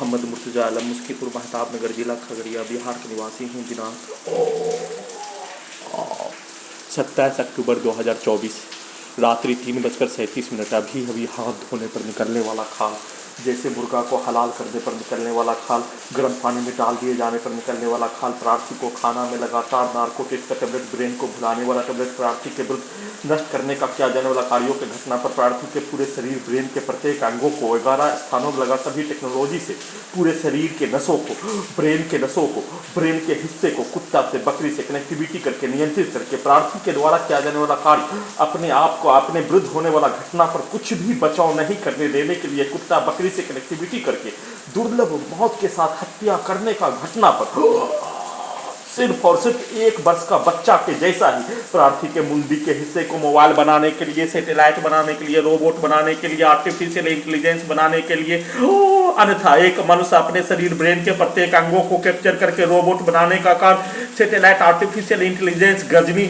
मोहम्मद मुर्तजा आलम, मुस्कीपुर महताब नगर, जिला खगड़िया, बिहार के निवासी हूँ। दिनांक 27 अक्टूबर 2024, रात्रि 3:37। अभी हाथ धोने पर निकलने वाला खाल, जैसे मुर्गा को हलाल करने पर निकलने वाला खाल, गर्म पानी में डाल दिए जाने पर निकलने वाला खाल, प्रार्थी को खाना में लगातार नार्कोटिक का टेबलेट, ब्रेन को भुलाने वाला टेबलेट, प्रार्थी के विरुद्ध नष्ट करने का किया जाने वाला कार्यों की घटना पर प्रार्थी के पूरे शरीर, ब्रेन के प्रत्येक अंगों को 11 स्थानों में लगा सभी टेक्नोलॉजी से पूरे शरीर के नसों को, ब्रेन के नसों को, ब्रेन के हिस्से को कुत्ता से, बकरी से कनेक्टिविटी करके, नियंत्रित करके प्रार्थी के द्वारा किया जाने वाला कार्य, अपने आप को अपने विरुद्ध होने वाला घटना पर कुछ भी बचाव नहीं करने देने के लिए कुत्ता बकरी से कनेक्टिविटी करके दुर्लभ मौत के साथ हत्या करने का घटना पर सिर्फ और सिर्फ 1 वर्ष का बच्चा के जैसा ही प्रार्थी के मुंडी के हिस्से को मोबाइल बनाने के लिए, सैटेलाइट बनाने के लिए, रोबोट बनाने के लिए, आर्टिफिशियल इंटेलिजेंस बनाने के लिए, अन्यथा एक मनुष्य अपने शरीर, ब्रेन के प्रत्येक अंगों को कैप्चर करके रोबोट बनाने का कार्य, सैटेलाइट, आर्टिफिशियल इंटेलिजेंस, गजनी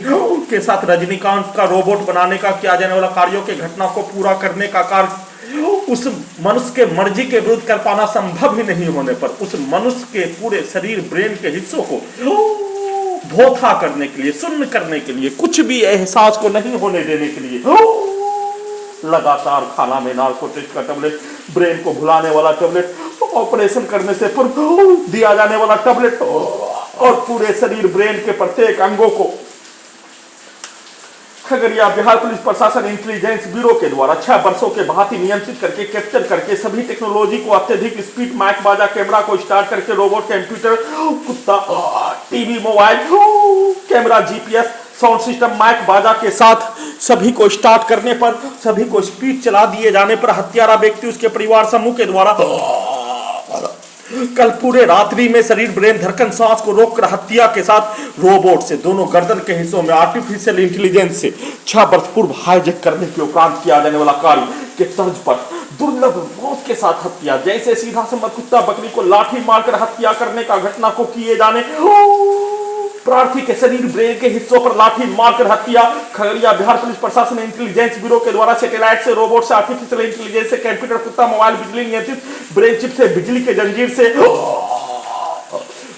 के साथ रजनीकांत का रोबोट बनाने का किया जाने वाला कार्यों के घटना को पूरा करने का कार्य उस मनुष्य के मर्जी के विरुद्ध कर पाना संभव ही नहीं होने पर उस मनुष्य के पूरे शरीर, ब्रेन के हिस्सों को भोथा करने के लिए, शून्य करने के लिए, कुछ भी एहसास को नहीं होने देने के लिए लगातार खाना में नार्कोटिक का टेबलेट, ब्रेन को भुलाने वाला टेबलेट, ऑपरेशन करने से पूर्व दिया जाने वाला टेबलेट और पूरे शरीर, ब्रेन के प्रत्येक अंगों को खगड़िया बिहार पुलिस प्रशासन इंटेलिजेंस ब्यूरो के द्वारा 6 वर्षों के भांति नियंत्रित करके, कैप्चर करके, सभी टेक्नोलॉजी को अत्यधिक स्पीड, माइक बाजा, कैमरा को स्टार्ट करके, रोबोट, कंप्यूटर, कुत्ता, TV, mobile, camera, GPS, sound system, mic बाजा के साथ सभी को स्टार्ट करने पर, सभी को स्पीड चला दिए जाने पर हत्यारा व्यक्ति उसके परिवार समूह के द्वारा कल पूरे रात्रि में शरीर, ब्रेन, धड़कन, सांस को रोककर हत्या के साथ रोबोट से दोनों गर्दन के हिस्सों में आर्टिफिशियल इंटेलिजेंस से 6 वर्ष पूर्व हाईजैक करने के उपरांत किया जाने वाला कार्य के तर्ज पर दुर्लभ मौत के साथ हत्या, जैसे सीधा समझ कुत्ता बकरी को लाठी मारकर हत्या करने का घटना को किए जाने प्रार्थी के शरीर, ब्रेन के हिस्सों पर लाठी मारकर हत्या, खगड़िया बिहार पुलिस प्रशासन इंटेलिजेंस ब्यूरो के द्वारा सैटेलाइट से, रोबोट से, आर्टिफिशियल इंटेलिजेंस से, कंप्यूटर, कुत्ता, मोबाइल, बिजली नियंत्रित ब्रेन चिप से, बिजली के जंजीर से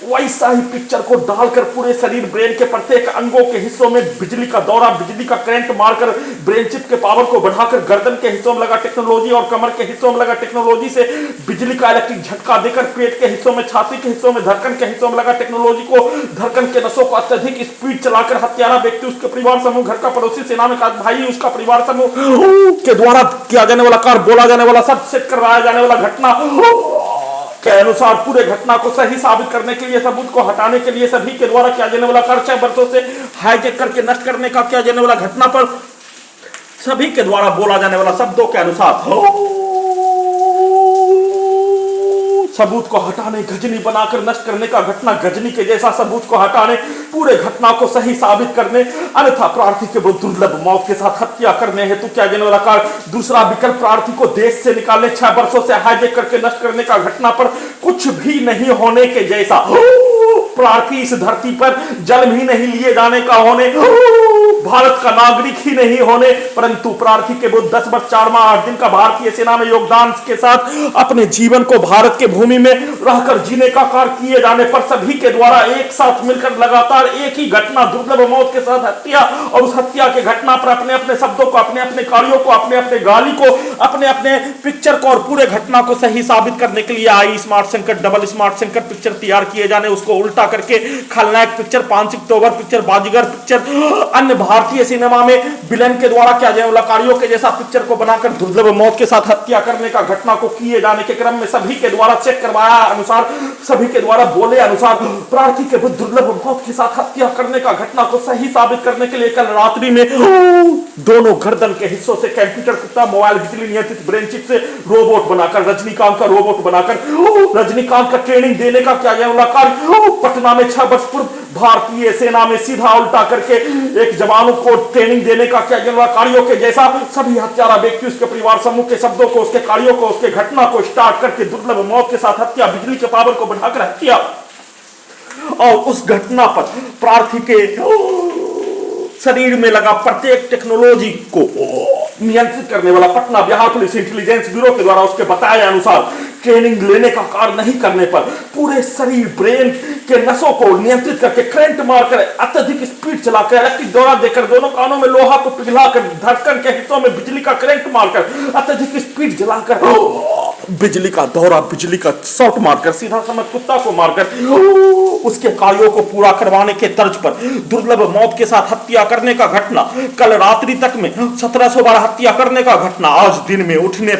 वैसा ही पिक्चर को डालकर पूरे शरीर, ब्रेन के प्रत्येक अंगों के हिस्सों में बिजली का दौरा, बिजली का करंट मारकर ब्रेन चिप के पावर को बढ़ाकर गर्दन के हिस्सों में लगा टेक्नोलॉजी और कमर के हिस्सों में लगा टेक्नोलॉजी से बिजली का इलेक्ट्रिक झटका देकर पेट के हिस्सों में, छाती के हिस्सों में, धड़कन के हिस्सों में लगा टेक्नोलॉजी को, धड़कन के नसों को अत्यधिक स्पीड चलाकर हत्यारा व्यक्ति, उसके परिवार समूह, घर का पड़ोसी, सेना में भाई, उसका परिवार समूह के द्वारा किया जाने वाला कार्य, बोला जाने वाला शब्द, सेट करवाया जाने वाला घटना के अनुसार पूरे घटना को सही साबित करने के लिए, सबूत को हटाने के लिए सभी के द्वारा किया जाने वाला कार्य 6 वर्षों से हाईजैक करके नष्ट करने का किया जाने वाला घटना पर सभी के द्वारा बोला जाने वाला शब्दों के अनुसार सबूत को हटाने, गजनी बनाकर नष्ट करने का घटना, गजनी के जैसा सबूत को हटाने, पूरे घटना को सही साबित करने, अन्यथा प्रार्थी के विरुद्ध दुर्लभ मौत के साथ हत्या करने हेतु क्या जाने वाला कार्य, दूसरा विकल्प प्रार्थी को देश से निकालने, 6 वर्षों से हाईजैक करके नष्ट करने का घटना पर कुछ भी नहीं होने के जैसा, प्रार्थी इस धरती पर जन्म ही नहीं लिए जाने का होने, भारत का नागरिक ही नहीं होने, परंतु प्रार्थी के विरुद्ध 10 वर्ष 4 माह 8 दिन का भारतीय सेना में योगदान के साथ अपने जीवन को भारत के भूमि में रहकर जीने का कार्य किए जाने पर सभी के द्वारा एक साथ मिलकर लगातार एक ही घटना, दुर्लभ मौत के साथ हत्या, और उस हत्या के घटना पर अपने अपने शब्दों को, अपने अपने कार्यों को, अपने अपने गाली को, अपने अपने पिक्चर को और पूरे घटना को सही साबित करने के लिए आई स्मार्ट संकट, डबल स्मार्ट संकट पिक्चर तैयार किए जाने, उसको उल्टा करके खलनायक पिक्चर, 5 अक्टूबर पिक्चर, बाजीगर पिक्चर, अन्य भारतीय सिनेमा में विलन के द्वारा किया जाने वाला कार्यों के जैसा पिक्चर को बनाकर दुर्लभ मौत के साथ हत्या करने का घटना को किए जाने के क्रम में सभी के द्वारा चेक करवाया अनुसार, सभी के द्वारा बोले अनुसार प्रार्थी के विरुद्ध दुर्लभ मौत के साथ हत्या करने का घटना को सही साबित करने के लिए कल रात्रि में दोनों गर्दन के हिस्सों से कंप्यूटर, कुत्ता, मोबाइल, बिजली नियंत्रित ब्रेन चिप से रोबोट बनाकर, रजनीकांत का रोबोट बनाकर रजनीकांत का ट्रेनिंग देने का किया जाने वाला कार्य पटना में 6 वर्ष पूर्व भारतीय सेना में सीधा उल्टा करके एक जवानों को ट्रेनिंग देने का किया जाने वाला कार्यों के जैसा सभी हत्यारा व्यक्ति, उसके परिवार समूह के शब्दों को, उसके कार्यों को, उसके घटना को स्टार्ट करके दुर्लभ मौत के साथ हत्या, बिजली के पावर को बढ़ाकर हत्या, और उस घटना पर प्रार्थी के शरीर में लगा प्रत्येक टेक्नोलॉजी को नियंत्रित करने वाला Patna Bihar police intelligence bureau के द्वारा उसके बताए अनुसार ट्रेनिंग लेने का कार्य नहीं करने पर पूरे शरीर ब्रेन के नसों को नियंत्रित करके करंट मारकर अत्यधिक स्पीड चलाकर इलेक्ट्रिक दौरा देकर दोनों कानों में लोहा को पिघलाकर धड़कन के हिस्सों में बिजली का करंट मारकर अत्यधिक स्पीड जलाकर बिजली का दौरा, बिजली का शॉट मारकर सीधा समझ कुत्ता को मारकर उसके कार्यों को पूरा करवाने के तर्ज पर दुर्लभ मौत के साथ हत्या करने का घटना, कल रात्रि तक में 1712 हत्या करने का घटना, आज दिन में उठाने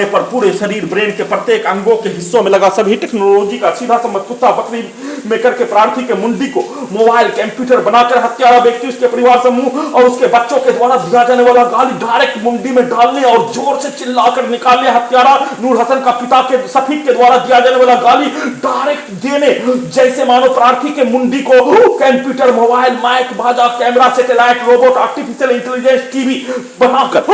पर पूरे शरीर ब्रेन के प्रत्येक अंगों के हिस्सों में लगा सभी टेक्नोलॉजी का सीधा समझ कुत्ता बकरी में करके प्रार्थी के मुंडी को मोबाइल कंप्यूटर बनाकर हत्यारा व्यक्ति, उसके परिवार समूह और उसके बच्चों के द्वारा दिया जाने वाला गाली डायरेक्ट मुंडी में डालने और जोर से चिल्लाकर निकालने, हत्यारा नूर हसन का पिता के सफीक के द्वारा दिया जाने वाला गाली डायरेक्ट देने, जैसे मानो प्रार्थी के मुंडी को कंप्यूटर, मोबाइल, माइक, बाजा, camera, satellite, robot, artificial intelligence, TV बनाकर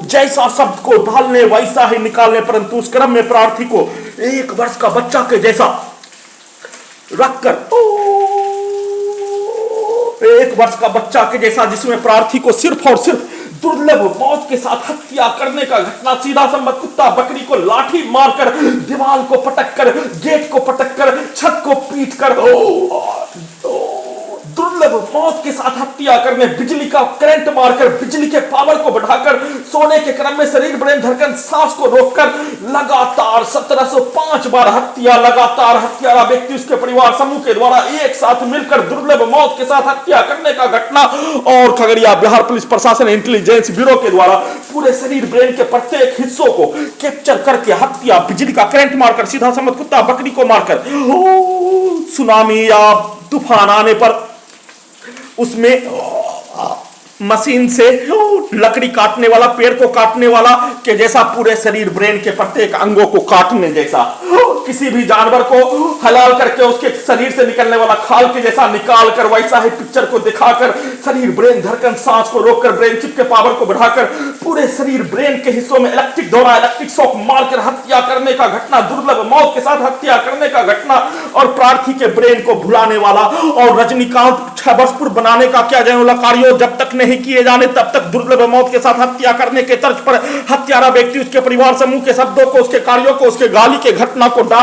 जैसा शब्द को डालने वैसा ही निकालने, परंतु उस क्रम में प्रार्थी को 1 वर्ष का बच्चा के जैसा रखकर 1 वर्ष का बच्चा के जैसा, जिसमें प्रार्थी को सिर्फ और सिर्फ दुर्लभ मौत के साथ हत्या करने का घटना, सीधा संबंध कुत्ता बकरी को लाठी मारकर, दीवार को पटककर, गेट को पटककर, छत को पीटकर दुर्लभ मौत के साथ हत्या करने, बिजली का करंट मारकर, बिजली के पावर को बढ़ाकर, सोने के क्रम में शरीर ब्रेन धड़कन सांस को रोककर लगातार 1705 बार हत्या, लगातार हत्यारा व्यक्ति, उसके परिवार समूह के द्वारा एक साथ मिलकर दुर्लभ मौत के साथ हत्या करने का घटना, और खगड़िया बिहार पुलिस प्रशासन इंटेलिजेंस ब्यूरो के द्वारा पूरे शरीर ब्रेन के प्रत्येक हिस्सों को कैप्चर करके हत्या, बिजली का करंट मारकर, सीधा समझ कुत्ता बकरी को मारकर, सुनामी या तूफान आने पर उसमें मशीन से लकड़ी काटने वाला, पेड़ को काटने वाला के जैसा पूरे शरीर ब्रेन के प्रत्येक अंगों को काटने जैसा, किसी भी जानवर को हलाल करके उसके शरीर से निकलने वाला खाल के जैसा निकाल कर वैसा ही पिक्चर को दिखाकर शरीर ब्रेन धड़कन सांस को रोककर ब्रेन चिप के पावर को बढ़ाकर पूरे शरीर ब्रेन के हिस्सों में इलेक्ट्रिक दौरा, इलेक्ट्रिक शॉक मारकर हत्या करने का घटना, दुर्लभ मौत के साथ हत्या करने का घटना, और प्रार्थी के ब्रेन को भुलाने वाला और रजनीकांत छबसपुर बनाने का क्या जाने वाला कार्यों जब तक नहीं किए जाने तब तक दुर्लभ मौत के साथ हत्या करने के तर्ज पर हत्यारा व्यक्ति, उसके परिवार समूह के शब्दों को, उसके कार्यों को, उसके गाली के घटना को डालकर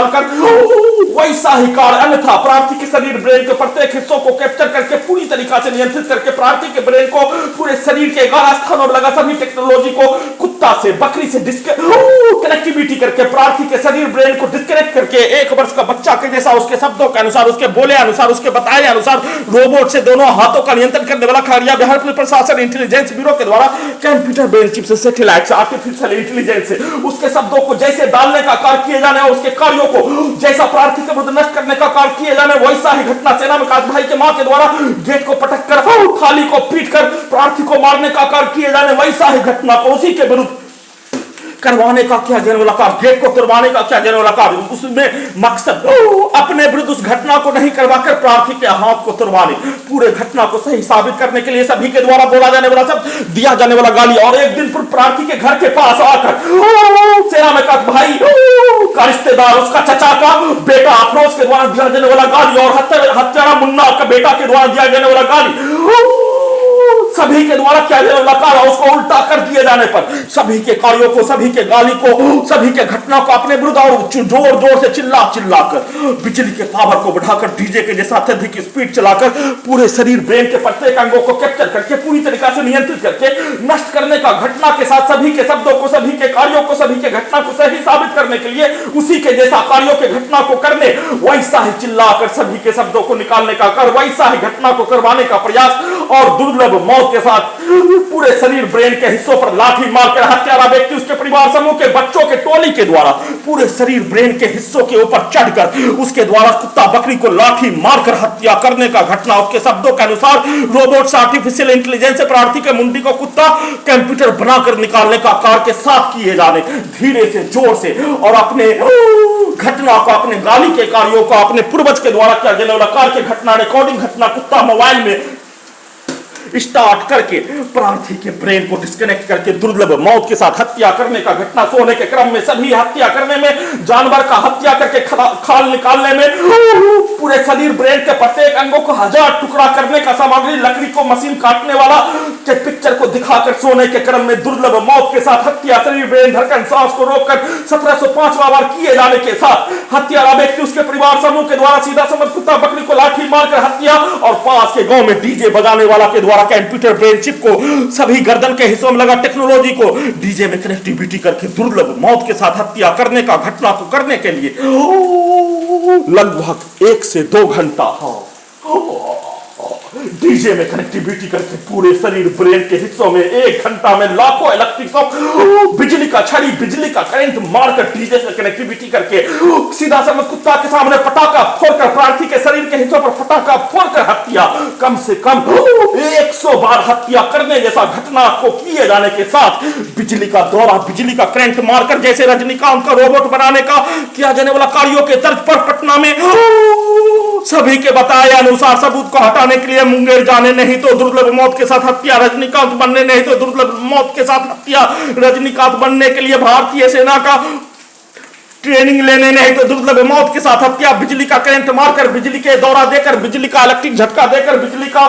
वैसा ही कार्य, अन्यथा प्रार्थी के शरीर ब्रेन के प्रत्येक हिस्सों को कैप्चर करके पूरी तरीका से नियंत्रित करके प्रार्थी के ब्रेन को पूरे शरीर के 11 स्थानों में लगा सभी टेक्नोलॉजी को कुत्ता से, बकरी से कनेक्टिविटी करके प्रार्थी के शरीर ब्रेन को डिस्कनेक्ट करके 1 वर्ष का बच्चा के जैसा उसके शब्दों के अनुसार, उसके बोले अनुसार, उसके बताए अनुसार रोबोट से दोनों हाथों का नियंत्रण करने वाला खगड़िया बिहार पुलिस प्रशासन इंटेलिजेंस ब्यूरो के द्वारा कंप्यूटर ब्रेन चिप से, सैटेलाइट से, आर्टिफिशियल इंटेलिजेंस से उसके शब्दों को जैसे डालने का कार्य किए जाने और उसके कार्यों को जैसा प्रार्थी के विरुद्ध नष्ट करने का कार्य किए जाने, वैसा ही घटना सेना में काश भाई के मां के द्वारा गेट को पटककर थाली को पीटकर प्रार्थी को मारने का कार्य किए जाने, वैसा ही घटना को उसी के विरुद्ध करवाने का क्या जाने वाला कार्य, गेट को तोड़वाने का क्या जाने वाला कार्य, उसमें मकसद अपने विरुद्ध उस घटना को नहीं करवाकर प्रार्थी के हाथ को तोड़वाने, पूरे घटना को सही साबित करने के लिए सभी के द्वारा बोला जाने वाला शब्द, दिया जाने वाला गाली, और एक दिन पूर्व प्रार्थी के घर के पास आकर सेना में का भाई का रिश्तेदार, उसका चचा का बेटा अफरोज के द्वारा दिया जाने वाला गाली, और हत्यारा मुन्ना का बेटा के द्वारा दिया जाने वाला गाली, सभी के द्वारा क्या जाने वाला कार्य उसको उल्टा कर दिए जाने पर सभी के कार्यों को, सभी के गाली को, सभी के घटना को अपने विरुद्ध और जोर जोर से चिल्ला कर बिजली के पावर को बढ़ाकर डीजे के जैसा अत्यधिक स्पीड चलाकर पूरे शरीर ब्रेन के प्रत्येक अंगों को कैप्चर करके पूरी तरीका से नियंत्रित करके नष्ट करने का घटना के साथ सभी के शब्दों को, सभी के कार्यों को, सभी के घटना को सही साबित करने के लिए उसी के जैसा कार्यों के घटना को करने, वैसा ही चिल्लाकर सभी के शब्दों को निकालने का कर, वैसा ही घटना को करवाने का प्रयास, और दुर्लभ मौत के साथ पूरे शरीर ब्रेन के हिस्सों पर लाठी मारकर हत्यारा व्यक्ति, उसके परिवार समूह के बच्चों के टोली के द्वारा पूरे शरीर ब्रेन के हिस्सों के ऊपर चढ़कर उसके द्वारा कुत्ता बकरी को लाठी मारकर हत्या करने का घटना, उसके शब्दों के अनुसार रोबोट से, आर्टिफिशियल इंटेलिजेंस से प्रार्थी के मुंडी को कुत्ता कंप्यूटर बनाकर निकालने का कार्य के साथ किए जाने, धीरे से, जोर से, और अपने घटना को, अपने गाली के कार्यों को, अपने पूर्वज के द्वारा किया जाने वाला कार्य के घटना, रिकॉर्डिंग घटना कुत्ता मोबाइल में स्टार्ट करके प्रार्थी के ब्रेन को डिस्कनेक्ट करके दुर्लभ मौत के साथ हत्या करने का घटना, सोने के क्रम में सभी हत्या करने में, जानवर का हत्या करके खाल निकालने में, पूरे शरीर ब्रेन के प्रत्येक अंगों को 1000 टुकड़ा करने का सामग्री, लकड़ी को मशीन काटने वाला के पिक्चर को दिखाकर सोने के क्रम में दुर्लभ मौत के साथ हत्या, शरीर ब्रेन धड़कन सांस को रोककर 1705वां बार किए जाने के साथ हत्यारा व्यक्ति उसके परिवार समूह के द्वारा सीधा समझ कुत्ता बकरी को लाठी मारकर हत्या, और पास के गांव में डीजे बजाने वाला के द्वारा कंप्यूटर ब्रेन चिप को सभी गर्दन के हिस्सों में लगा टेक्नोलॉजी को डीजे में कनेक्टिविटी करके दुर्लभ मौत के साथ हत्या करने का घटना को करने के लिए लगभग 1 से 2 घंटा डीजे में कनेक्टिविटी करके पूरे शरीर ब्रेन के हिस्सों में 1 घंटा में लाखों इलेक्ट्रिक शॉक, बिजली का छड़ी, बिजली का करंट मारकर डीजे से कनेक्टिविटी करके सीधा समझ कुत्ता के सामने पटाखा फोड़कर प्रार्थी के शरीर के हिस्सों पर पटाखा फोड़कर हत्या, कम से कम 100 बार हत्या करने जैसा घटना को किए जाने के साथ बिजली का दौरा, बिजली का करंट मारकर जैसे रजनीकांत का रोबोट बनाने का किया जाने वाला कार्यों के तर्ज पर पटना में सभी के बताए अनुसार सबूत को हटाने के लिए मुंगेर जाने नहीं तो दुर्लभ मौत के साथ हत्या, रजनीकांत बनने नहीं तो दुर्लभ मौत के साथ हत्या, रजनीकांत बनने के लिए भारतीय सेना का ट्रेनिंग लेने नहीं तो दुर्लभ मौत के साथ हत्या, बिजली का करंट मारकर, बिजली के दौरा देकर, बिजली का इलेक्ट्रिक झटका देकर, बिजली का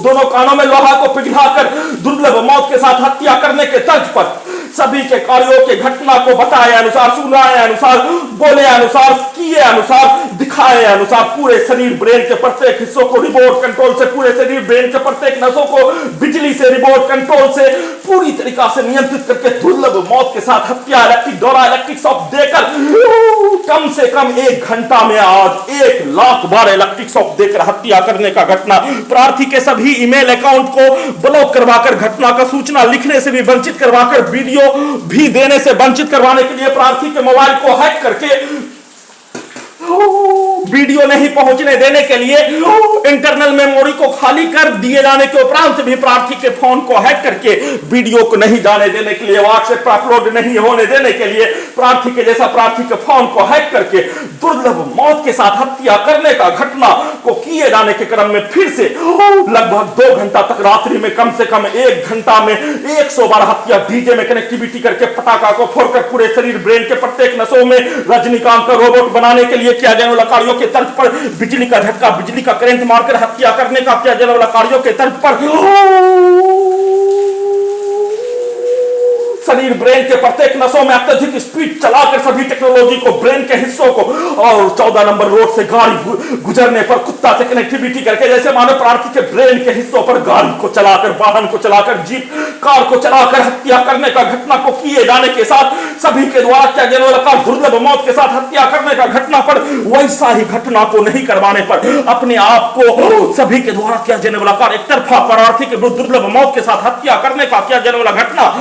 दोनों कानों में लोहा को पिघलाकर दुर्लभ मौत के साथ हत्या करने के तर्ज पर सभी के कार्यों के घटना को बताए अनुसार, सुनाए अनुसार, बोले अनुसार, किए अनुसार, दिखाए अनुसार पूरे शरीर ब्रेन के प्रत्येक हिस्सों को रिमोट कंट्रोल से, पूरे शरीर ब्रेन के प्रत्येक नसों को बिजली से, रिमोट कंट्रोल से पूरी तरीका से नियंत्रित करके दुर्लभ मौत के साथ हत्या, इलेक्ट्रिक दौरा, इलेक्ट्रिक शॉक देकर कम से कम 1 घंटा में आज 1 लाख बार इलेक्ट्रिक शॉक देकर हत्या करने का घटना, प्रार्थी के सभी ईमेल अकाउंट को ब्लॉक करवाकर, घटना का सूचना लिखने से भी वंचित करवाकर, वीडियो भी देने से वंचित करवाने के लिए प्रार्थी के मोबाइल को हैक करके वीडियो नहीं पहुंचने देने के लिए इंटरनल मेमोरी को खाली कर दिए जाने के उपरांत भी प्रार्थी के फोन को हैक करके वीडियो को नहीं जाने देने के लिए, व्हाट्सएप पर अपलोड नहीं होने देने के लिए प्रार्थी के जैसा प्रार्थी के फोन को हैक करके दुर्लभ मौत के साथ हत्या करने का घटना को किए जाने के क्रम में फिर से लगभग 2 घंटा तक रात्रि में कम से कम 1 घंटा में 100 बार हत्या, डीजे में कनेक्टिविटी करके पटाखा को फोड़कर पूरे शरीर ब्रेन के प्रत्येक नसों में रजनीकांत का रोबोट बनाने के लिए किया जाने वाला कार्यों के तर्ज पर बिजली का झटका, बिजली का करंट मारकर हत्या करने का किया जाने वाला कार्यों के तर्ज पर शरीर ब्रेन के प्रत्येक नसों में अत्यधिक स्पीड चलाकर सभी टेक्नोलॉजी को ब्रेन के हिस्सों को, और 14 नंबर रोड से गाड़ी गुजरने पर कुत्ता से कनेक्टिविटी करके जैसे मानव प्रार्थी के ब्रेन के हिस्सों पर गाड़ी को चलाकर, वाहन को चलाकर, जीप कार को चलाकर हत्या करने का घटना को किए जाने के साथ सभी के द्वारा किया जाने वाला दुर्लभ मौत के साथ हत्या करने का घटना पर वैसा ही घटना को नहीं करवाने पर अपने आप को सभी के द्वारा किया जाने वाला कार्य एक तरफा प्रार्थी के दुर्लभ मौत के साथ हत्या करने का किया जाने वाला घटना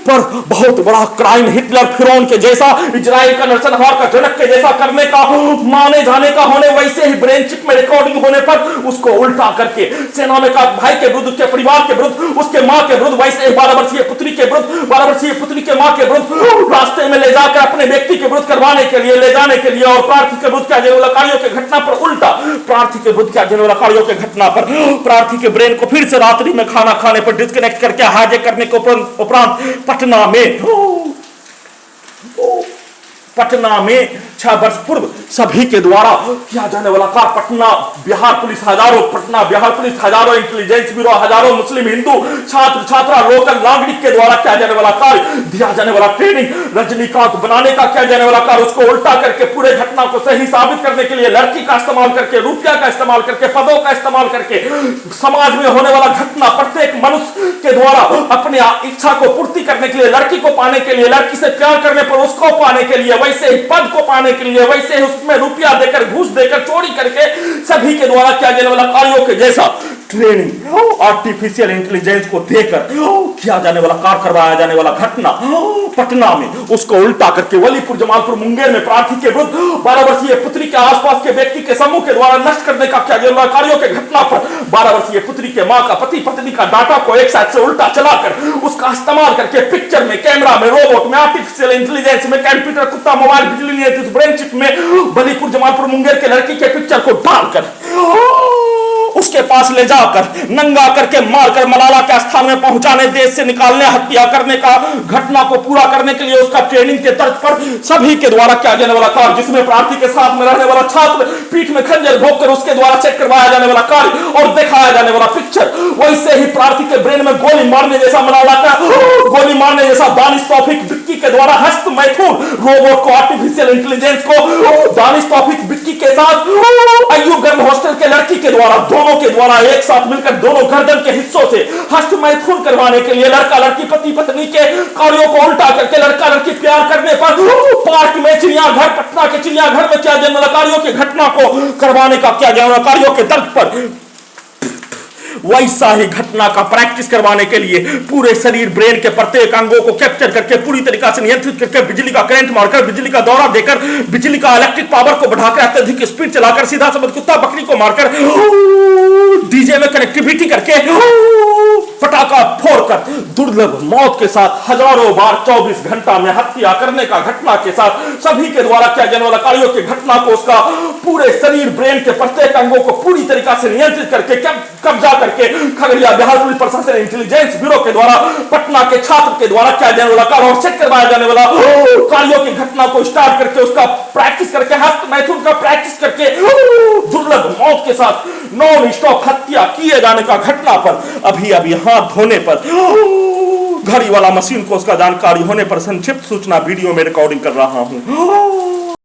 पर बहुत बड़ा क्राइम, हिटलर फिरौन के जैसा, इजराइल का नरसंहार का जनक के जैसा करने का माने जाने का होने, वैसे ही ब्रेन चिप में रिकॉर्डिंग होने पर उसको उल्टा करके सेना में का भाई के विरुद्ध, उसके परिवार के विरुद्ध, उसके मां के विरुद्ध, वैसे ही 12 वर्षीय पुत्री के विरुद्ध, 12 वर्षीय पुत्री के मां के विरुद्ध रास्ते में ले जाकर अपने व्यक्ति के विरुद्ध करवाने के लिए, ले जाने के लिए, और प्रार्थी के विरुद्ध किया जाने वाला कार्यों के घटना पर उल्टा प्रार्थी के विरुद्ध किया जाने वाला कार्यों के घटना पर प्रार्थी के ब्रेन को फिर से रात्रि में खाना खाने पर डिस्कनेक्ट करके हाईजैक करने के उपरांत पटना में 6 वर्ष पूर्व सभी के द्वारा किया जाने वाला कार्य, पटना बिहार पुलिस हजारों इंटेलिजेंस ब्यूरो, हजारों मुस्लिम हिंदू छात्र छात्रा लोकल नागरिक के द्वारा किया जाने वाला कार्य, दिया जाने वाला ट्रेनिंग, रजनीकांत बनाने का किया जाने वाला कार्य, उसको उल्टा करके पूरे घटना को सही साबित करने के लिए लड़की का इस्तेमाल करके, रुपया का इस्तेमाल करके, पदों का इस्तेमाल करके समाज में होने वाला घटना प्रत्येक मनुष्य के द्वारा अपने इच्छा को पूर्ति करने के लिए, लड़की को पाने के लिए, लड़की से प्यार करने पर उसको पाने के लिए, वैसे ही पद को पाने के लिए, वैसे ही उसमें रुपया देकर, घूस देकर, चोरी करके सभी के द्वारा किया जाने वाला कार्यों के जैसा ट्रेनिंग, आर्टिफिशियल इंटेलिजेंस को देकर किया जाने वाला कार्य, करवाया जाने वाला घटना पटना में, उसको उल्टा करके वलीपुर, जमालपुर, मुंगेर में प्रार्थी के विरुद्ध 12 वर्षीय पुत्री के आसपास के व्यक्ति के समूह के द्वारा नष्ट करने का किया जाने वाला कार्यों के घटना पर 12 वर्षीय पुत्री के मां का, पति पत्नी का डाटा को एक साथ से उल्टा चलाकर उसका इस्तेमाल करके पिक्चर में, कैमरा में, रोबोट में, आर्टिफिशियल इंटेलिजेंस में, कंप्यूटर, कुत्ता, मोबाइल, बिजली ब्रेन चिप में वलीपुर, जमालपुर, मुंगेर के लड़की के पिक्चर को डालकर उस उसके पास ले जाकर नंगा करके मारकर मलाला के स्थान में पहुंचाने, देश से निकालने, हत्या करने का घटना को पूरा करने के लिए उसका ट्रेनिंग के तर्ज पर सभी के द्वारा किया जाने वाला कार्य, जिसमें प्रार्थी के साथ में रहने वाला छात्र पीठ में खंजर भोंक कर उसके द्वारा चेक करवाया जाने वाला कार्य और दिखाया जाने वाला पिक्चर, वैसे ही प्रार्थी के ब्रेन में गोली मारने जैसा मलाला का गोली मारने जैसा दानिश तौफीक बिक्की के द्वारा हस्त मैथुन रोबोट को, आर्टिफिशियल इंटेलिजेंस को दानिश तौफीक बिक्की के साथ अय्यूब गर्ल हॉस्टल के लड़की के द्वारा, दोनों के द्वारा एक साथ मिलकर दोनों गर्दन के हिस्सों से हस्त मैथुन करवाने के लिए लड़का लड़की पति पत्नी के कार्यों को उल्टा करके लड़का लड़की प्यार करने पर पार्क में चिड़ियाघर, पटना के चिड़ियाघर में किया जाने वाला कार्यों की घटना को करवाने का किया जाने वाला कार्यों के तर्ज पर वैसा ही घटना का प्रैक्टिस करवाने के लिए पूरे शरीर ब्रेन के प्रत्येक अंगों को कैप्चर करके पूरी तरीका से नियंत्रित करके बिजली का करंट मारकर, बिजली का दौरा देकर, बिजली का इलेक्ट्रिक पावर को बढ़ाकर अत्यधिक स्पीड चलाकर, सीधा समझ कुत्ता बकरी को मारकर, डीजे में कनेक्टिविटी करके पटाखा फोड़कर दुर्लभ मौत के साथ हजारों बार 24 घंटा में हत्या करने का घटना के साथ सभी के द्वारा किया जाने वाला कार्यों की घटना को उसका पूरे शरीर ब्रेन के प्रत्येक अंगों को पूरी तरीका से नियंत्रित करके कब्जा करके खगड़िया बिहार पुलिस प्रशासन इंटेलिजेंस ब्यूरो के द्वारा पटना के छात्र के द्वारा किया जाने वाला कार्य और सेट करवाया जाने वाला कार्यों की घटना को स्टार्ट करके उसका प्रैक्टिस करके हस्त मैथुन का प्रैक्टिस करके दुर्लभ मौत के साथ नॉन स्टॉप हत्या किए जाने का घटना पर अभी अभी हाथ धोने पर घड़ी वाला मशीन को उसका जानकारी होने पर संक्षिप्त सूचना वीडियो में रिकॉर्डिंग कर रहा हूं।